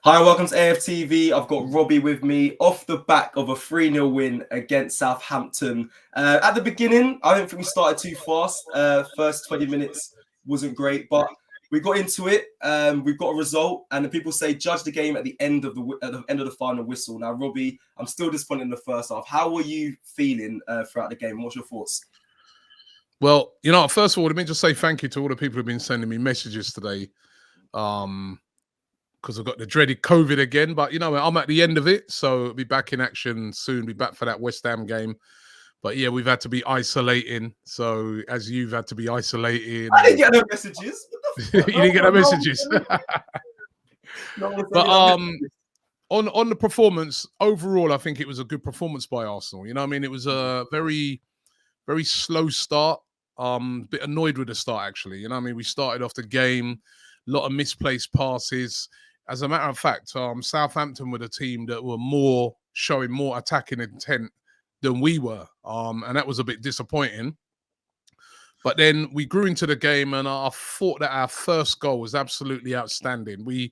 Hi, welcome to AFTV. I've got Robbie with me off the back of a 3-0 win against Southampton. At the beginning, I don't think we started too fast. First 20 minutes wasn't great, but we got into it. We've got a result, and the people say judge the game at the end of the final whistle. Now, Robbie, I'm still disappointed in the first half. How were you feeling throughout the game? What's your thoughts? Well, first of all, let me just say thank you to all the people who've been sending me messages today. Because I've got the dreaded COVID again, but I'm at the end of it, so I'll be back in action soon. Be back for that West Ham game. But yeah, we've had to be isolating. So as you've had to be isolating, I didn't get no messages. You didn't get no messages. But on the performance overall, I think it was a good performance by Arsenal. It was a very, very slow start. A bit annoyed with the start actually. We started off the game, a lot of misplaced passes. As a matter of fact, Southampton were the team that were showing more attacking intent than we were, and that was a bit disappointing. But then we grew into the game, and I thought that our first goal was absolutely outstanding. We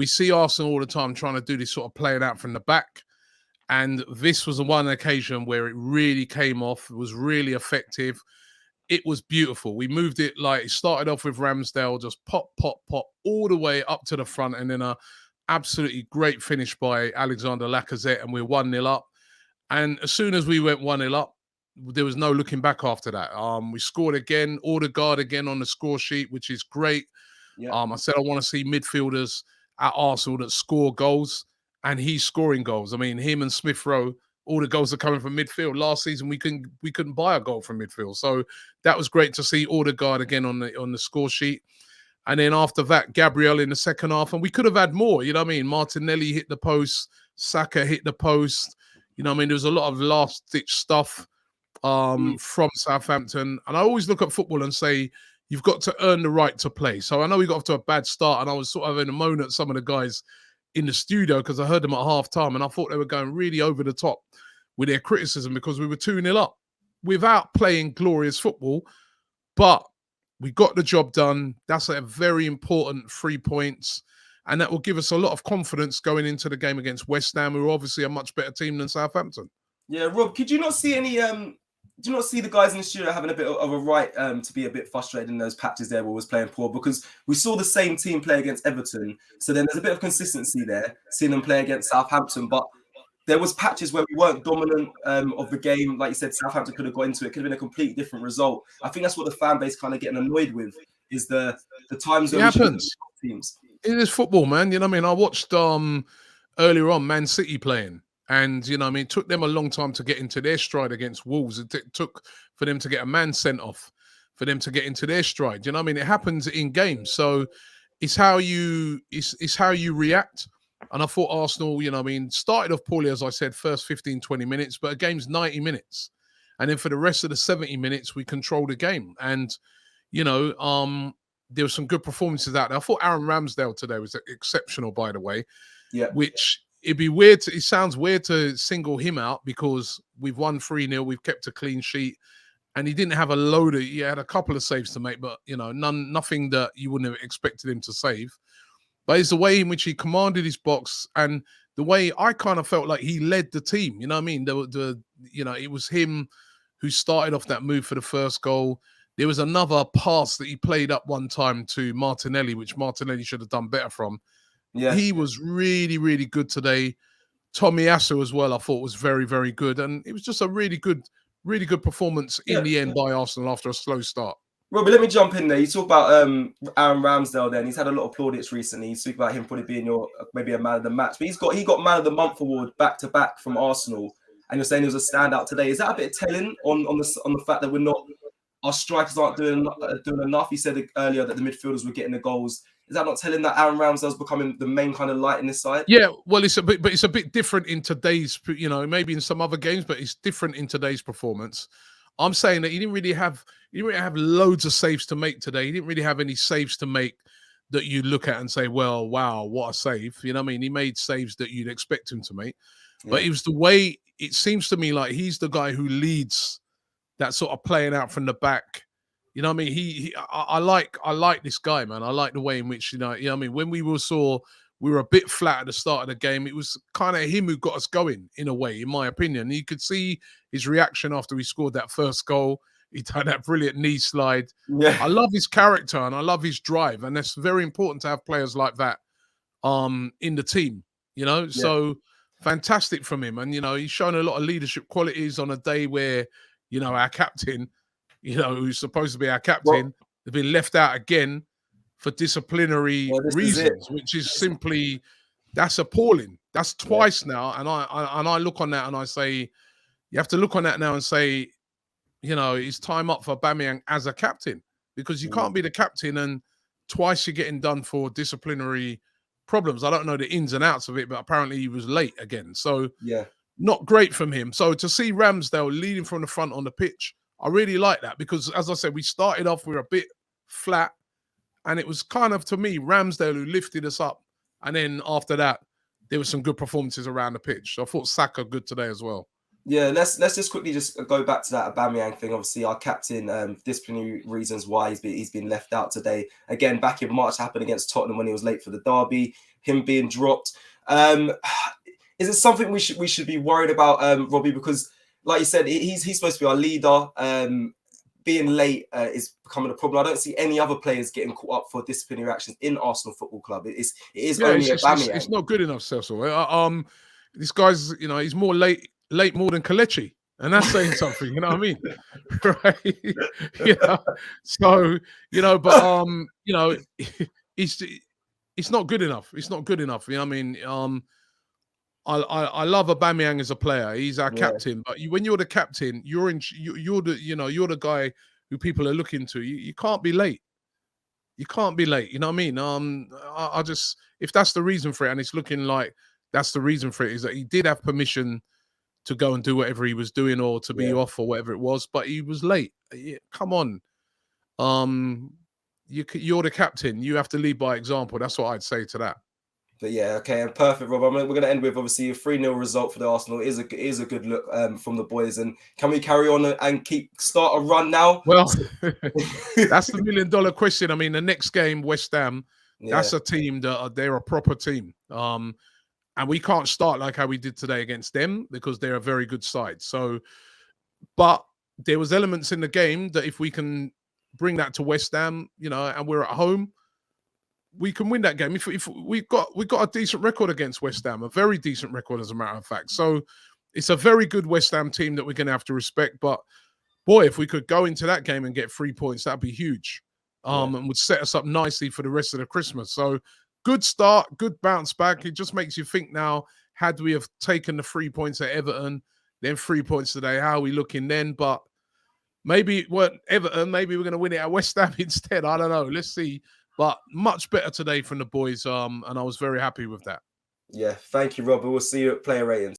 see Arsenal all the time trying to do this sort of playing out from the back, and this was the one occasion where it really came off. It was really effective. It was beautiful. We moved it it started off with Ramsdale, just pop, pop, pop, all the way up to the front, and then a absolutely great finish by Alexander Lacazette, and we're 1-0 up. And as soon as we went 1-0 up, there was no looking back after that. We scored again, Odegaard again on the score sheet, which is great. Yeah. I said I want to see midfielders at Arsenal that score goals, and he's scoring goals. I mean, him and Smith Rowe, all the goals are coming from midfield. Last season, we couldn't buy a goal from midfield. So that was great to see Odegaard again on the score sheet. And then after that, Gabriel in the second half. And we could have had more, Martinelli hit the post, Saka hit the post. There was a lot of last-ditch stuff from Southampton. And I always look at football and say, you've got to earn the right to play. So I know we got off to a bad start, and I was sort of in a moan at some of the guys in the studio because I heard them at half-time, and I thought they were going really over the top with their criticism because we were 2-0 up without playing glorious football. But we got the job done. That's a very important 3 points, and that will give us a lot of confidence going into the game against West Ham, who are obviously a much better team than Southampton. Yeah, Rob, could you not see any... do you not see the guys in the studio having a bit of a right to be a bit frustrated in those patches there where we was playing poor? Because we saw the same team play against Everton. So then there's a bit of consistency there, seeing them play against Southampton. But there was patches where we weren't dominant of the game. Like you said, Southampton could have got into it. It could have been a completely different result. I think that's what the fan base kind of getting annoyed with, is the times where it happens. Teams. It is football, man. I watched earlier on Man City playing. And, it took them a long time to get into their stride against Wolves. It took for them to get a man sent off, for them to get into their stride. It happens in games. So it's how you react. And I thought Arsenal, started off poorly, as I said, first 15, 20 minutes, but a game's 90 minutes. And then for the rest of the 70 minutes, we controlled the game. And, there were some good performances out there. I thought Aaron Ramsdale today was exceptional, by the way. Yeah. Which... it'd be weird. It sounds weird to single him out because we've won 3-0. We've kept a clean sheet, and he didn't have a load of. He had a couple of saves to make, but nothing that you wouldn't have expected him to save. But it's the way in which he commanded his box, and the way I kind of felt like he led the team. You know what I mean? It was him who started off that move for the first goal. There was another pass that he played up one time to Martinelli, which Martinelli should have done better from. Yeah. He was really, really good today. Tomiyasu as well, I thought was very, very good. And it was just a really good performance in the end by Arsenal after a slow start. Robbie, let me jump in there. You talk about Aaron Ramsdale there, and he's had a lot of plaudits recently. You speak about him probably being maybe a man of the match, but he got man of the month award back to back from Arsenal, and you're saying he was a standout today. Is that a bit telling on the fact that our strikers aren't doing enough? You said earlier that the midfielders were getting the goals. Is that not telling that Aaron Ramsdale's becoming the main kind of light in this side? Yeah, well, it's a bit different in today's, maybe in some other games, but it's different in today's performance. I'm saying that he didn't really have loads of saves to make today. He didn't really have any saves to make that you look at and say, well, wow, what a save. You know what I mean? He made saves that you'd expect him to make. Yeah. But it was the way, it seems to me like he's the guy who leads that sort of playing out from the back. You know what I mean? I like this guy, man. I like the way in which, you know what I mean? When we saw we were a bit flat at the start of the game. It was kind of him who got us going, in a way, in my opinion. You could see his reaction after he scored that first goal. He done that brilliant knee slide. Yeah. I love his character and I love his drive. And it's very important to have players like that in the team, you know? Yeah. So fantastic from him. And, you know, he's shown a lot of leadership qualities on a day where, you know, our captain, you know, who's supposed to be our captain, has been left out again for disciplinary reasons, which is simply, that's appalling. That's twice now. And I look on that and I say, you have to look on that now and say, you know, it's time up for Aubameyang as a captain, because you can't be the captain and twice you're getting done for disciplinary problems. I don't know the ins and outs of it, but apparently he was late again. So not great from him. So to see Ramsdale leading from the front on the pitch, I really like that, because as I said, we started off, we were a bit flat, and it was kind of, to me, Ramsdale who lifted us up. And then after that, there were some good performances around the pitch. So I thought Saka good today as well. Yeah, let's just quickly just go back to that Aubameyang thing. Obviously, our captain, disciplinary reasons why he's been left out today. Again, back in March, happened against Tottenham when he was late for the derby. Him being dropped. Is it something we should be worried about, Robbie? Because, like you said, he's supposed to be our leader. Being late is becoming a problem. I don't see any other players getting caught up for disciplinary actions in Arsenal Football Club. It is only Aubameyang. It's not good enough, Cecil. This guy's, you know, he's more late more than Kelechi, and that's saying something. You know what I mean? Right? You know? So, you know, but you know, it's not good enough. It's not good enough. You know what I mean? I love Aubameyang as a player. He's our captain. But when you're the captain, you're the guy who people are looking to. You can't be late. You can't be late. You know what I mean? I just, if that's the reason for it, and it's looking like that's the reason for it, is that he did have permission to go and do whatever he was doing, or to be off, or whatever it was, but he was late. Come on. You're the captain. You have to lead by example. That's what I'd say to that. But yeah, okay, and perfect, Rob. We're going to end with, obviously, a 3-0 result for the Arsenal. It is a good look from the boys. And can we carry on and start a run now? Well, that's the $1 million question. I mean, the next game, West Ham, that's a team that they're a proper team. And we can't start like how we did today against them, because they're a very good side. So, but there was elements in the game that if we can bring that to West Ham, you know, and we're at home, we can win that game. If we've got a decent record against West Ham, a very decent record, as a matter of fact. So it's a very good West Ham team that we're going to have to respect. But boy, if we could go into that game and get 3 points, that'd be huge, and would set us up nicely for the rest of the Christmas. So good start, good bounce back. It just makes you think now, had we have taken the 3 points at Everton, then 3 points today, how are we looking then? But maybe it weren't Everton. Maybe we're going to win it at West Ham instead. I don't know. Let's see. But much better today from the boys, and I was very happy with that. Yeah, thank you, Rob. We'll see you at Player Ratings.